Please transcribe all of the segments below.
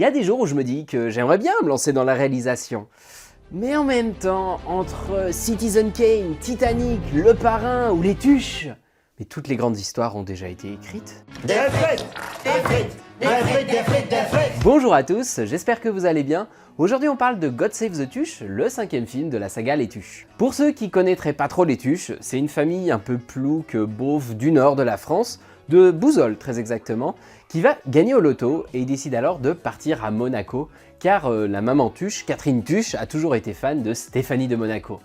Il y a des jours où je me dis que j'aimerais bien me lancer dans la réalisation. Mais en même temps, entre Citizen Kane, Titanic, Le Parrain ou Les Tuches, mais toutes les grandes histoires ont déjà été écrites. Des frites, des frites, des frites, des frites, des frites. Bonjour à tous, j'espère que vous allez bien. Aujourd'hui on parle de God Save the Tuche, le 5e film de la saga Les Tuches. Pour ceux qui connaîtraient pas trop Les Tuches, c'est une famille un peu plouque, beauf du nord de la France, de Bouzolles très exactement, qui va gagner au loto et il décide alors de partir à Monaco, car la maman Tuche, Catherine Tuche, a toujours été fan de Stéphanie de Monaco.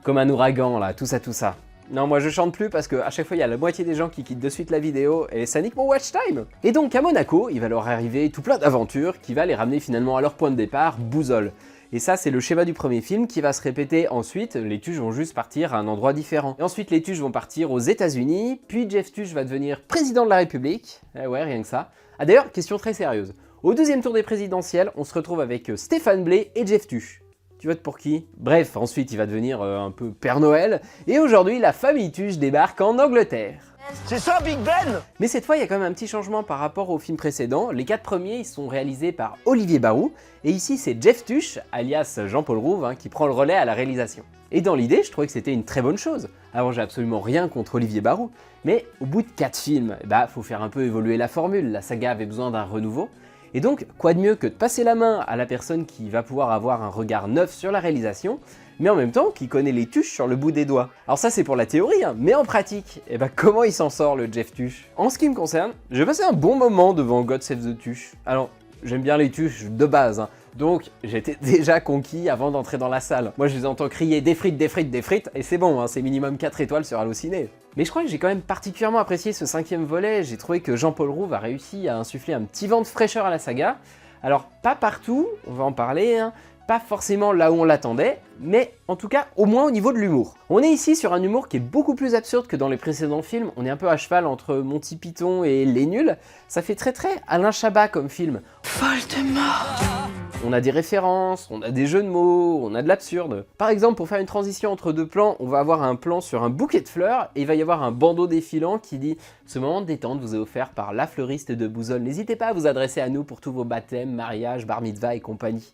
Comme un ouragan là, tout ça. Non, moi je chante plus parce qu'à chaque fois il y a la moitié des gens qui quittent de suite la vidéo et ça nique mon watch time. Et donc à Monaco, il va leur arriver tout plein d'aventures qui va les ramener finalement à leur point de départ, Bouzolles. Et ça c'est le schéma du premier film qui va se répéter ensuite, les Tuches vont juste partir à un endroit différent. Et ensuite les Tuches vont partir aux États-Unis, puis Jeff Tuche va devenir président de la République. Eh ouais, rien que ça. Ah d'ailleurs, question très sérieuse. Au deuxième tour des présidentielles, on se retrouve avec Stéphane Blais et Jeff Tuche. Tu votes pour qui? Bref, ensuite il va devenir un peu Père Noël, et aujourd'hui la famille Tuche débarque en Angleterre. C'est ça Big Ben. Mais cette fois il y a quand même un petit changement par rapport au film précédent. Les 4 premiers ils sont réalisés par Olivier Barou, et ici c'est Jeff Tuche, alias Jean-Paul Rouve, qui prend le relais à la réalisation. Et dans l'idée, je trouvais que c'était une très bonne chose. Alors j'ai absolument rien contre Olivier Barou, mais au bout de 4 films, faut faire un peu évoluer la formule, la saga avait besoin d'un renouveau. Et donc, quoi de mieux que de passer la main à la personne qui va pouvoir avoir un regard neuf sur la réalisation, mais en même temps qui connaît les Tuches sur le bout des doigts. Alors ça c'est pour la théorie, mais en pratique, comment il s'en sort le Jeff Tuche? En ce qui me concerne, j'ai passé un bon moment devant God Save the Tuche. Alors, j'aime bien les Tuches de base, donc j'étais déjà conquis avant d'entrer dans la salle. Moi je les entends crier des frites, des frites, des frites, et c'est bon, c'est minimum 4 étoiles sur Allociné. Mais je crois que j'ai quand même particulièrement apprécié ce 5e volet, j'ai trouvé que Jean-Paul Rouve a réussi à insuffler un petit vent de fraîcheur à la saga. Alors pas partout, on va en parler, pas forcément là où on l'attendait, mais en tout cas au moins au niveau de l'humour. On est ici sur un humour qui est beaucoup plus absurde que dans les précédents films, on est un peu à cheval entre Monty Python et Les Nuls, ça fait très Alain Chabat comme film. Voldemort. On a des références, on a des jeux de mots, on a de l'absurde. Par exemple, pour faire une transition entre deux plans, on va avoir un plan sur un bouquet de fleurs et il va y avoir un bandeau défilant qui dit « Ce moment de détente vous est offert par la fleuriste de Bouzolles. N'hésitez pas à vous adresser à nous pour tous vos baptêmes, mariages, bar mitzvah et compagnie. »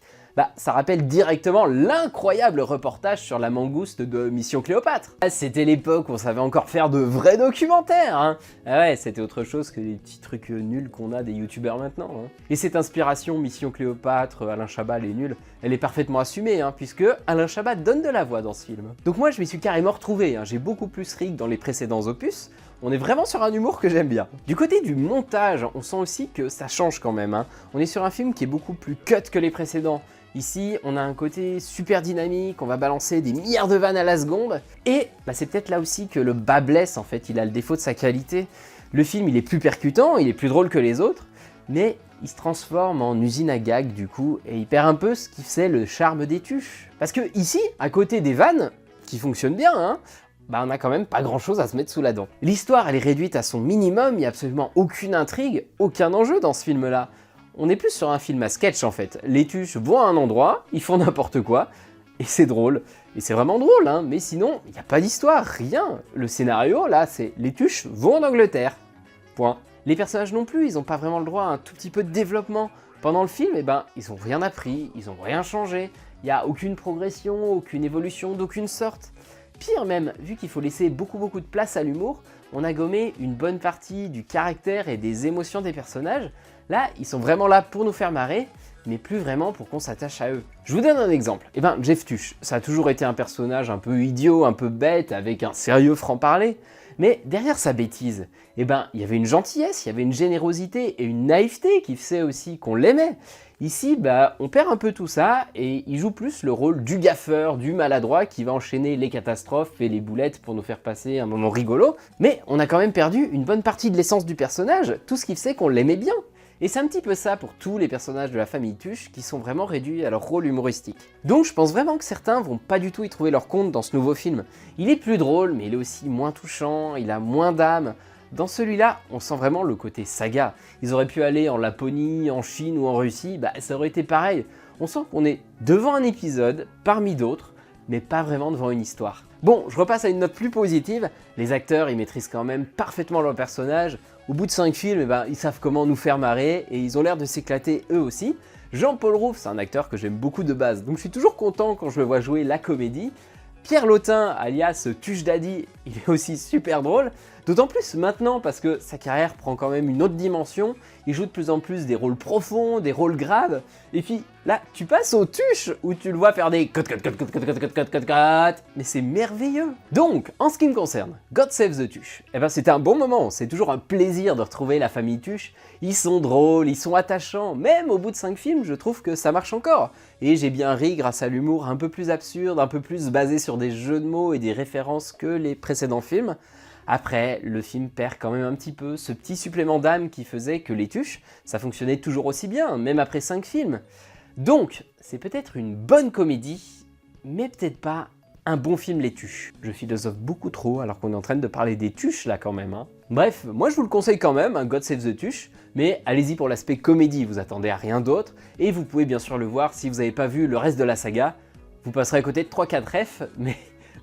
Ça rappelle directement l'incroyable reportage sur la mangouste de Mission Cléopâtre. C'était l'époque où on savait encore faire de vrais documentaires, Ah ouais, c'était autre chose que les petits trucs nuls qu'on a des youtubeurs maintenant, Et cette inspiration Mission Cléopâtre, Alain Chabat, Les Nuls, elle est parfaitement assumée, puisque Alain Chabat donne de la voix dans ce film. Donc moi je m'y suis carrément retrouvé, j'ai beaucoup plus ri que dans les précédents opus. On est vraiment sur un humour que j'aime bien. Du côté du montage, on sent aussi que ça change quand même, On est sur un film qui est beaucoup plus cut que les précédents. Ici, on a un côté super dynamique, on va balancer des milliards de vannes à la seconde, et c'est peut-être là aussi que le bas blesse en fait, il a le défaut de sa qualité. Le film, il est plus percutant, il est plus drôle que les autres, mais il se transforme en usine à gags du coup, et il perd un peu ce qui faisait le charme des Tuches. Parce que ici, à côté des vannes, qui fonctionnent bien, on a quand même pas grand chose à se mettre sous la dent. L'histoire, elle est réduite à son minimum, il n'y a absolument aucune intrigue, aucun enjeu dans ce film-là. On est plus sur un film à sketch en fait. Les Tuches vont à un endroit, ils font n'importe quoi, et c'est drôle. Et c'est vraiment drôle, mais sinon, il n'y a pas d'histoire, rien. Le scénario, là, c'est les Tuches vont en Angleterre. Point. Les personnages non plus, ils n'ont pas vraiment le droit à un tout petit peu de développement. Pendant le film, ils n'ont rien appris, ils n'ont rien changé. Il n'y a aucune progression, aucune évolution d'aucune sorte. Pire même, vu qu'il faut laisser beaucoup de place à l'humour, on a gommé une bonne partie du caractère et des émotions des personnages. Là, ils sont vraiment là pour nous faire marrer, mais plus vraiment pour qu'on s'attache à eux. Je vous donne un exemple. Jeff Tuche, ça a toujours été un personnage un peu idiot, un peu bête, avec un sérieux franc-parler. Mais derrière sa bêtise, il y avait une gentillesse, il y avait une générosité et une naïveté qui faisait aussi qu'on l'aimait. Ici, on perd un peu tout ça et il joue plus le rôle du gaffeur, du maladroit qui va enchaîner les catastrophes et les boulettes pour nous faire passer un moment rigolo. Mais on a quand même perdu une bonne partie de l'essence du personnage, tout ce qui faisait qu'on l'aimait bien. Et c'est un petit peu ça pour tous les personnages de la famille Tuche qui sont vraiment réduits à leur rôle humoristique. Donc je pense vraiment que certains vont pas du tout y trouver leur compte dans ce nouveau film. Il est plus drôle, mais il est aussi moins touchant, il a moins d'âme. Dans celui-là, on sent vraiment le côté saga. Ils auraient pu aller en Laponie, en Chine ou en Russie, ça aurait été pareil. On sent qu'on est devant un épisode, parmi d'autres, mais pas vraiment devant une histoire. Bon, je repasse à une note plus positive. Les acteurs, ils maîtrisent quand même parfaitement leur personnage. Au bout de 5 films, ils savent comment nous faire marrer et ils ont l'air de s'éclater eux aussi. Jean-Paul Rouve, c'est un acteur que j'aime beaucoup de base, donc je suis toujours content quand je le vois jouer la comédie. Pierre Lotin, alias Tuche Daddy, il est aussi super drôle, d'autant plus maintenant parce que sa carrière prend quand même une autre dimension, il joue de plus en plus des rôles profonds, des rôles graves, et puis là, tu passes au Tuche où tu le vois faire des cut, mais c'est merveilleux. Donc, en ce qui me concerne, God Save the Tuche, eh ben c'était un bon moment, c'est toujours un plaisir de retrouver la famille Tuche, ils sont drôles, ils sont attachants, même au bout de 5 films, je trouve que ça marche encore. Et j'ai bien ri grâce à l'humour un peu plus absurde, un peu plus basé sur des jeux de mots et des références que les précédents films. Après, le film perd quand même un petit peu ce petit supplément d'âme qui faisait que les Tuches, ça fonctionnait toujours aussi bien, même après 5 films. Donc, c'est peut-être une bonne comédie, mais peut-être pas un bon film les Tuches. Je philosophe beaucoup trop alors qu'on est en train de parler des Tuches là quand même. Bref, moi je vous le conseille quand même, God Save the Tuche, mais allez-y pour l'aspect comédie, vous attendez à rien d'autre, et vous pouvez bien sûr le voir si vous n'avez pas vu le reste de la saga. Vous passerez à côté de 3-4 F, mais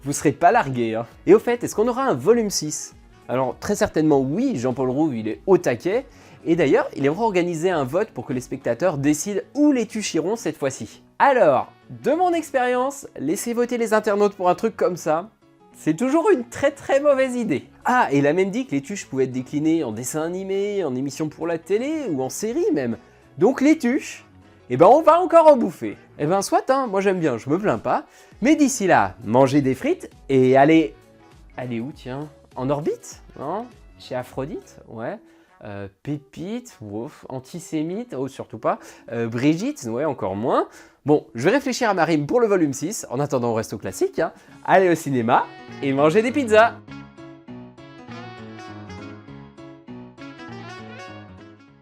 vous serez pas largué. Et au fait, est-ce qu'on aura un volume 6 ? Alors très certainement oui, Jean-Paul Rouve il est au taquet, et d'ailleurs il aimerait organiser un vote pour que les spectateurs décident où les Tuches iront cette fois-ci. Alors, de mon expérience, laisser voter les internautes pour un truc comme ça, c'est toujours une très mauvaise idée. Ah, et il a même dit que les Tuches pouvaient être déclinées en dessin animé, en émission pour la télé, ou en série même. Donc les Tuches, eh ben on va encore en bouffer. Eh ben soit, moi j'aime bien, je me plains pas. Mais d'ici là, mangez des frites et allez où tiens ? En orbite, non ? Chez Aphrodite, ouais. Pépite, ouf, antisémite, oh surtout pas. Brigitte, ouais encore moins. Bon, je vais réfléchir à ma rime pour le volume 6. En attendant, on reste au classique. Allez au cinéma et mangez des pizzas.